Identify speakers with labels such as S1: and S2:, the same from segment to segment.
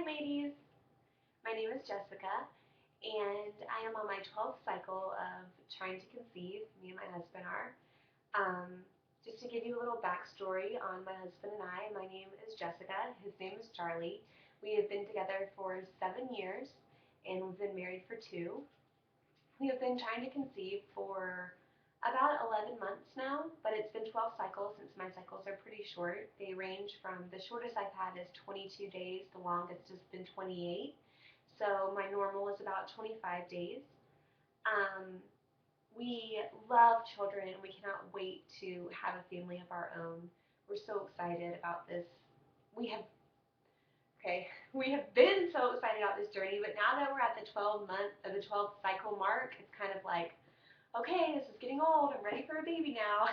S1: ladies. My name is Jessica, and I am on my 12th cycle of trying to conceive. Me and my husband are. Um, just to give you a little backstory on my husband and I, my name is Jessica. His name is Charlie. We have been together for 7 years, and we've been married for 2. We have been trying to conceive for about 11 months now, but it's been 12 cycles since my cycles are pretty short. They range from the shortest I've had is 22 days, the longest has been 28. So my normal is about 25 days. Um, we love children and we cannot wait to have a family of our own. We're so excited about this. We have Okay, we have been so excited about this journey, but now that we're at the 12th cycle mark, it's kind of like, okay, this is getting old. I'm ready for a baby now.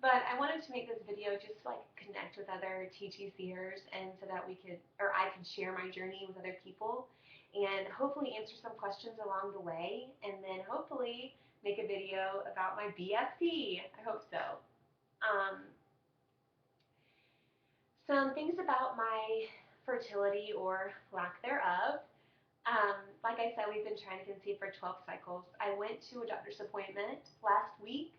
S1: But I wanted to make this video just to connect with other TTCers and so that I could share my journey with other people and hopefully answer some questions along the way and then hopefully make a video about my BFP. I hope so. Some things about my fertility or lack thereof. Like I said, we've been trying to conceive for 12 cycles. I went to a doctor's appointment last week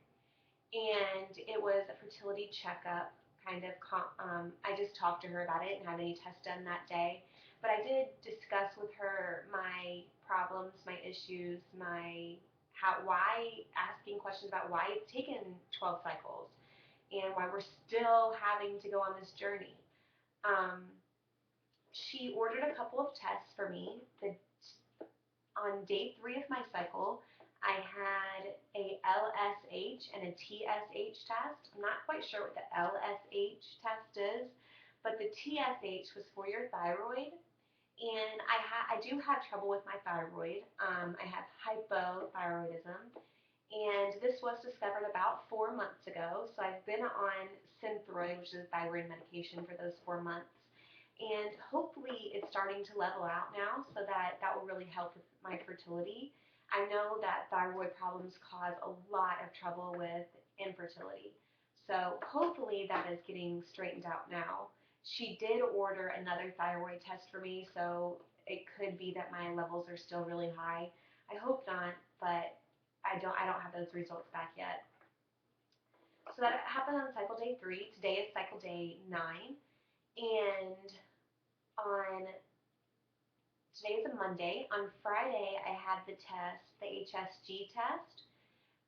S1: and it was a fertility checkup I just talked to her about it and had any tests done that day. But I did discuss with her my problems, my issues, why asking questions about why it's taken 12 cycles and why we're still having to go on this journey. She ordered a couple of tests for me. On day 3 of my cycle, I had a LSH and a TSH test. I'm not quite sure what the LSH test is, but the TSH was for your thyroid. And I do have trouble with my thyroid. I have hypothyroidism. And this was discovered about 4 months ago. So I've been on Synthroid, which is thyroid medication, for those 4 months. And hopefully it's starting to level out now so that will really help with my fertility. I know that thyroid problems cause a lot of trouble with infertility. So hopefully that is getting straightened out now. She did order another thyroid test for me, so it could be that my levels are still really high. I hope not, but I don't have those results back yet. So that happened on cycle day 3. Today is cycle day 9. And today is a Monday. On Friday, I had the test, the HSG test,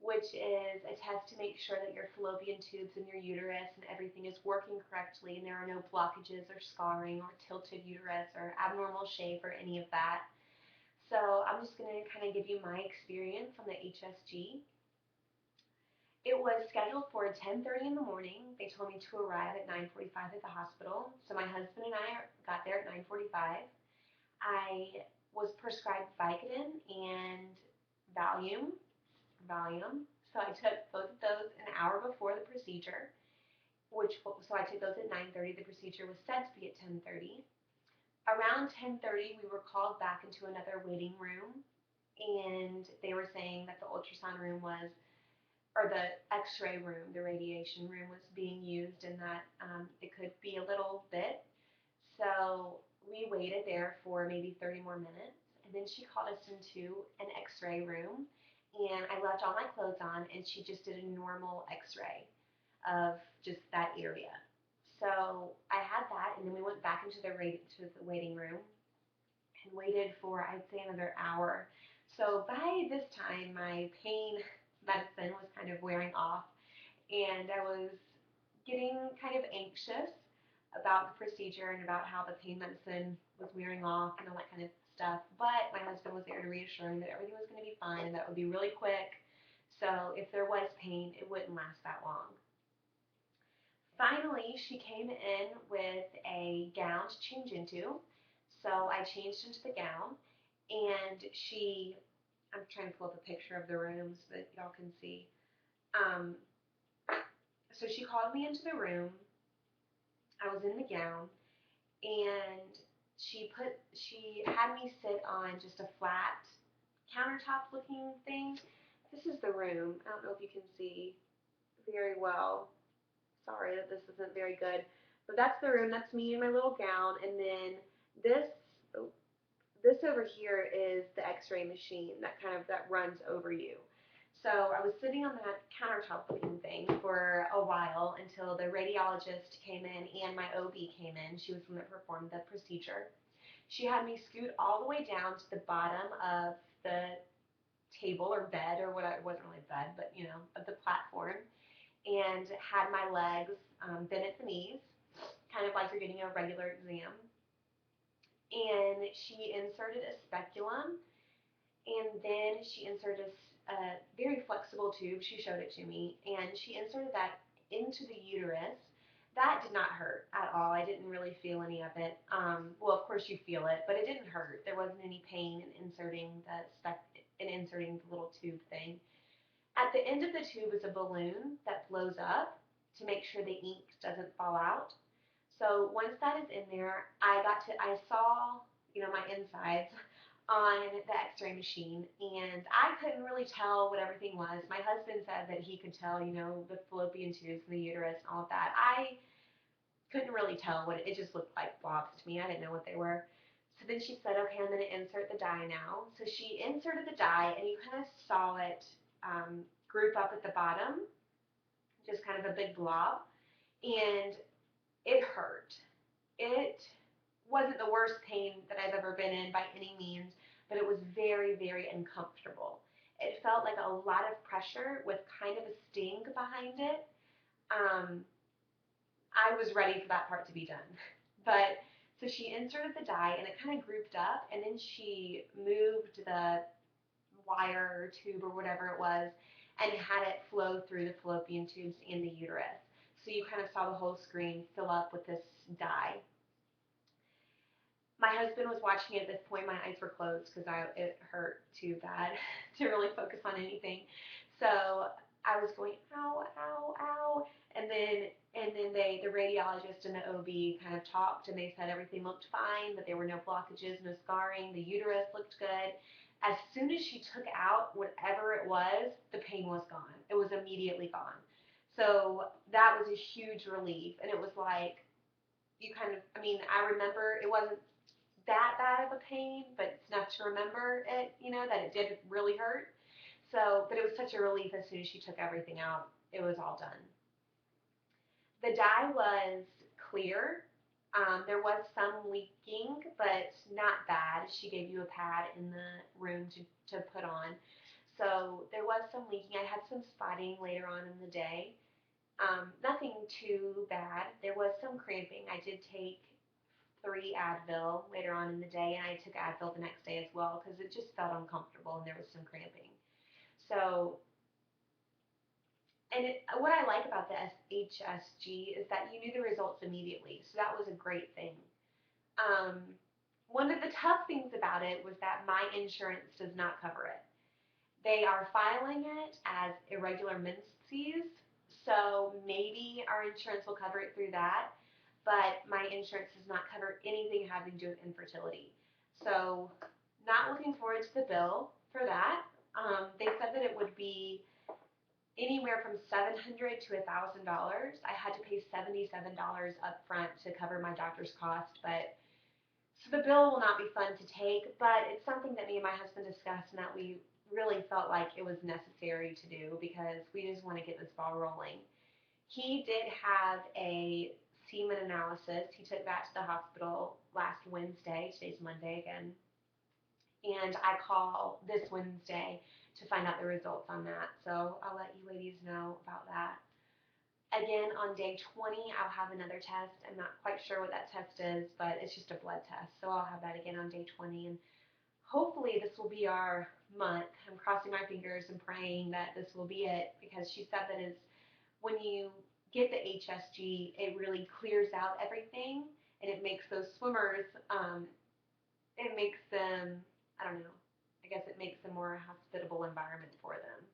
S1: which is a test to make sure that your fallopian tubes in your uterus and everything is working correctly and there are no blockages or scarring or tilted uterus or abnormal shape or any of that. So I'm just going to kind of give you my experience on the HSG. It was scheduled for 10:30 in the morning. They told me to arrive at 9:45 at the hospital. So my husband and I got there at 9:45. I was prescribed Vicodin and Valium. So I took both of those an hour before the procedure, so I took those at 9:30. The procedure was set to be at 10:30. Around 10:30, we were called back into another waiting room, and they were saying that the ultrasound room or the x-ray room, the radiation room was being used and that it could be a little bit. So we waited there for maybe 30 more minutes, and then she called us into an x-ray room, and I left all my clothes on, and she just did a normal x-ray of just that area. So I had that, and then we went back into the waiting room and waited for, I'd say, another hour. So by this time, my pain medicine was kind of wearing off, and I was getting kind of anxious about the procedure and about how the pain medicine was wearing off and all that kind of stuff. But my husband was there to reassure me that everything was going to be fine and that would be really quick. So if there was pain, it wouldn't last that long. Finally, she came in with a gown to change into. So I changed into the gown, and I'm trying to pull up a picture of the room so that y'all can see. So she called me into the room. I was in the gown, and she had me sit on just a flat countertop looking thing. This is the room. I don't know if you can see very well. Sorry that this isn't very good. But that's the room. That's me in my little gown. And then this over here is the x-ray machine that runs over you. So I was sitting on that countertop looking thing for a while until the radiologist came in and my OB came in. She was the one that performed the procedure. She had me scoot all the way down to the bottom of the table or bed or whatever. It wasn't really bed, but of the platform, and had my legs bent at the knees, kind of like you're getting a regular exam. And she inserted a speculum, and then she inserted a very flexible tube. She showed it to me, and she inserted that into the uterus. That did not hurt at all. I didn't really feel any of it. Well, of course you feel it, but it didn't hurt. There wasn't any pain in inserting the little tube thing. At the end of the tube is a balloon that blows up to make sure the ink doesn't fall out. So once that is in there, I saw, my insides on the x-ray machine, and I couldn't really tell what everything was. My husband said that he could tell, the fallopian tubes and the uterus and all of that. I couldn't really tell what it just looked like blobs to me. I didn't know what they were. So then she said, okay, I'm going to insert the dye now. So she inserted the dye, and you kind of saw it group up at the bottom, just kind of a big blob, and it hurt. It wasn't the worst pain that I've ever been in by any means, but it was very, very uncomfortable. It felt like a lot of pressure with kind of a sting behind it. I was ready for that part to be done. But so she inserted the dye, and it kind of grouped up, and then she moved the wire or tube or whatever it was and had it flow through the fallopian tubes and the uterus. So you kind of saw the whole screen fill up with this dye. My husband was watching it at this point. My eyes were closed because it hurt too bad to really focus on anything. So I was going, ow, ow, ow. And then the radiologist and the OB kind of talked, and they said everything looked fine, that there were no blockages, no scarring. The uterus looked good. As soon as she took out whatever it was, the pain was gone. It was immediately gone. So that was a huge relief. And it was like, I remember it wasn't that bad of a pain, but it's enough to remember it, that it did really hurt. So, but it was such a relief as soon as she took everything out, it was all done. The dye was clear. There was some leaking, but not bad. She gave you a pad in the room to put on. So there was some leaking. I had some spotting later on in the day. Nothing too bad. There was some cramping. I did take 3 Advil later on in the day, and I took Advil the next day as well because it just felt uncomfortable and there was some cramping. So, and what I like about the HSG is that you knew the results immediately, so that was a great thing. One of the tough things about it was that my insurance does not cover it. They are filing it as irregular menses, so maybe our insurance will cover it through that, but my insurance does not cover anything having to do with infertility. So not looking forward to the bill for that. They said that it would be anywhere from $700 to $1,000. I had to pay $77 up front to cover my doctor's cost, but so the bill will not be fun to take, but it's something that me and my husband discussed and that we really felt like it was necessary to do because we just want to get this ball rolling. He did have a semen analysis. He took that to the hospital last Wednesday. Today's Monday again. And I call this Wednesday to find out the results on that. So I'll let you ladies know about that. Again, on day 20, I'll have another test. I'm not quite sure what that test is, but it's just a blood test. So I'll have that again on day 20. And hopefully this will be our month. I'm crossing my fingers and praying that this will be it because she said that is when you get the HSG, it really clears out everything and it makes those swimmers, it makes them, I don't know, I guess it makes a more hospitable environment for them.